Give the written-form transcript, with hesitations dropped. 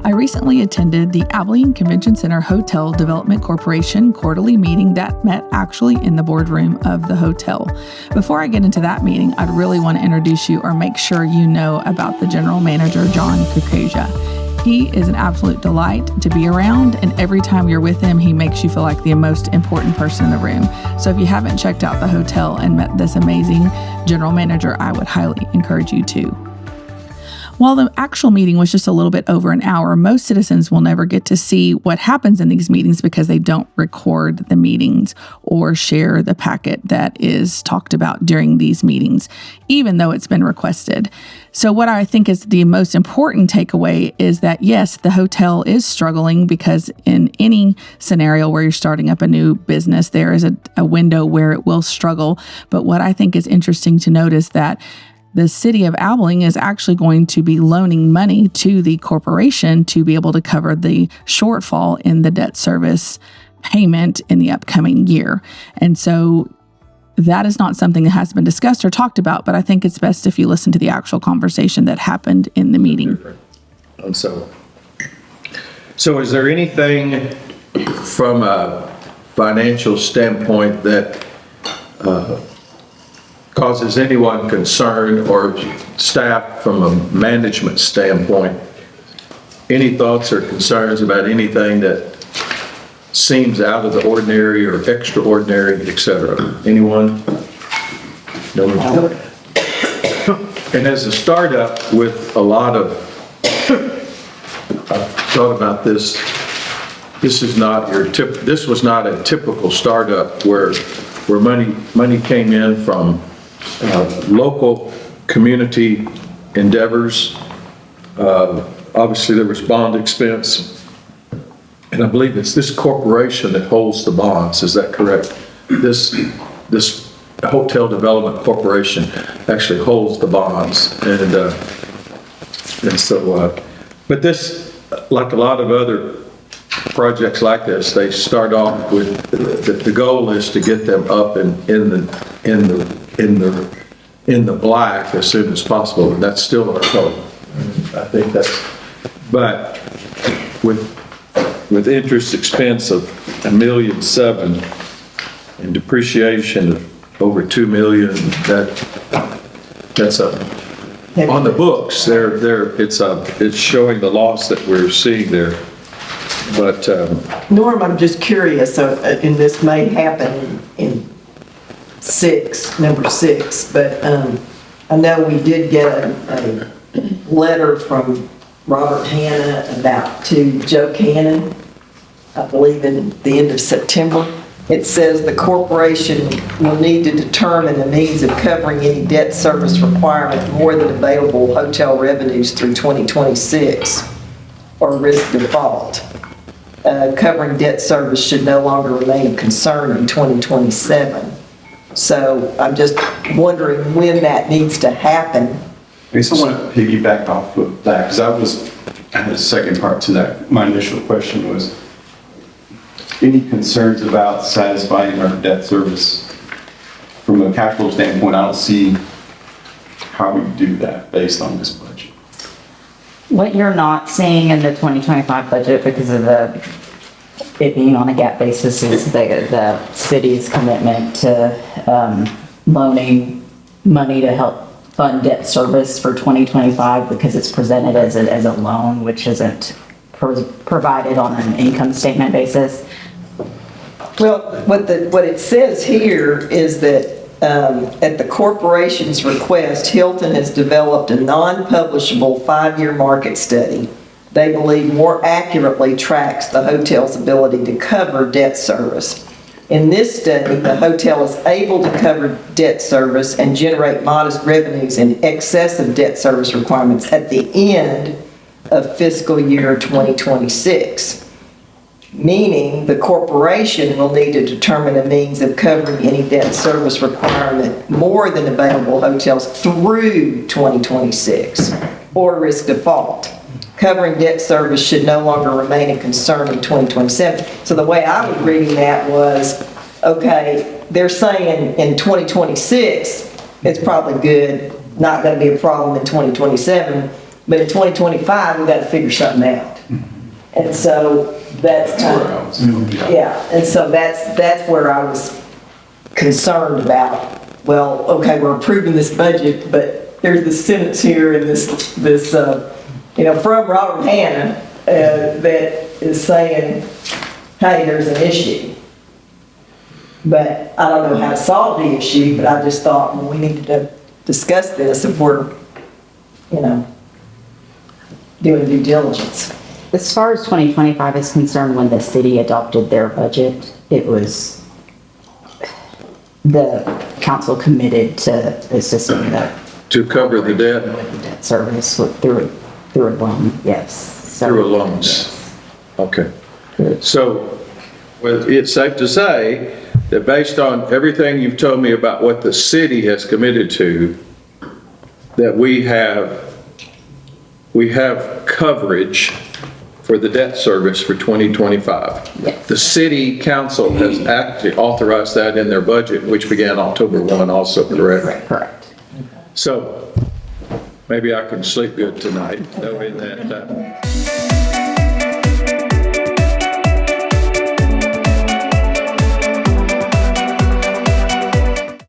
I recently attended the Abilene Convention Center Hotel Development Corporation quarterly meeting that met actually in the boardroom of the hotel. Before I get into that meeting, I'd really want to introduce you or make sure you know about the general manager, John Kukaja. He is an absolute delight to be around, and every time you're with him, he makes you feel like the most important person in the room. So if you haven't checked out the hotel and met this amazing general manager, I would highly encourage you to. While the actual meeting was just a little bit over an hour, most citizens will never get to see what happens in these meetings because they don't record the meetings or share the packet that is talked about during these meetings, even though it's been requested. So what I think is the most important takeaway is that, yes, the hotel is struggling because in any scenario where you're starting up a new business, there is a window where it will struggle. But what I think is interesting to note is that the city of Abilene is actually going to be loaning money to the corporation to be able to cover the shortfall in the debt service payment in the upcoming year. And so that is not something that has been discussed or talked about, but I think it's best if you listen to the actual conversation that happened in the meeting. So is there anything from a financial standpoint that causes anyone concern, or staff from a management standpoint, any thoughts or concerns about anything that seems out of the ordinary or extraordinary, etc.? Anyone? No one? And as a startup with a lot of, I've thought about this, this was not a typical startup where money came in from local community endeavors. Obviously there was bond expense, and I believe it's this corporation that holds the bonds. Is that correct? This Hotel Development Corporation actually holds the bonds, and so but this, like a lot of other projects like this, they start off with the goal is to get them up in the black as soon as possible, and that's still our goal. I think that's, but with interest expense of $1.7 million and depreciation of over $2 million, that's on the books. It's showing the loss that we're seeing there. But Norm, I'm just curious, and this may happen in number six, but I know we did get a letter from Robert Hanna to Joe Cannon, I believe in the end of September. It says the corporation will need to determine the means of covering any debt service requirement more than available hotel revenues through 2026 or risk default. Covering debt service should no longer remain a concern in 2027. So I'm just wondering when that needs to happen. I guess I want to piggyback off of that, because I had a second part to that. My initial question was, any concerns about satisfying our debt service? From a cash flow standpoint, I don't see how we do that based on this budget. What you're not seeing in the 2025 budget because of it being on a GAAP basis is the city's commitment to loaning money to help fund debt service for 2025 because it's presented as a loan, which isn't provided on an income statement basis. Well, what it says here is that at the corporation's request, Hilton has developed a non-publishable 5-year market study they believe more accurately tracks the hotel's ability to cover debt service. In this study, the hotel is able to cover debt service and generate modest revenues in excess of debt service requirements at the end of fiscal year 2026. Meaning the corporation will need to determine a means of covering any debt service requirement more than available hotels through 2026 or risk default. Covering debt service should no longer remain a concern in 2027. So the way I was reading that was, okay, they're saying in 2026, it's probably good, not going to be a problem in 2027, but in 2025, we've got to figure something out. And so that's kind of, yeah, and so that's where I was concerned about, well, okay, we're approving this budget, but there's this sentence here in this, from Robert Hanna, that is saying, hey, there's an issue. But I don't know how to solve the issue, but I just thought, well, we needed to discuss this if we're, doing due diligence. As far as 2025 is concerned, when the city adopted their budget, it was, the council committed to assisting To cover the debt with the debt service through a loan, yes. So- through loans. Okay. So, well, it's safe to say that based on everything you've told me about what the city has committed to, that we have coverage for the debt service for 2025. Yes. The city council has actually authorized that in their budget, which began October 1 also, correct? Correct. So maybe I can sleep good tonight, knowing that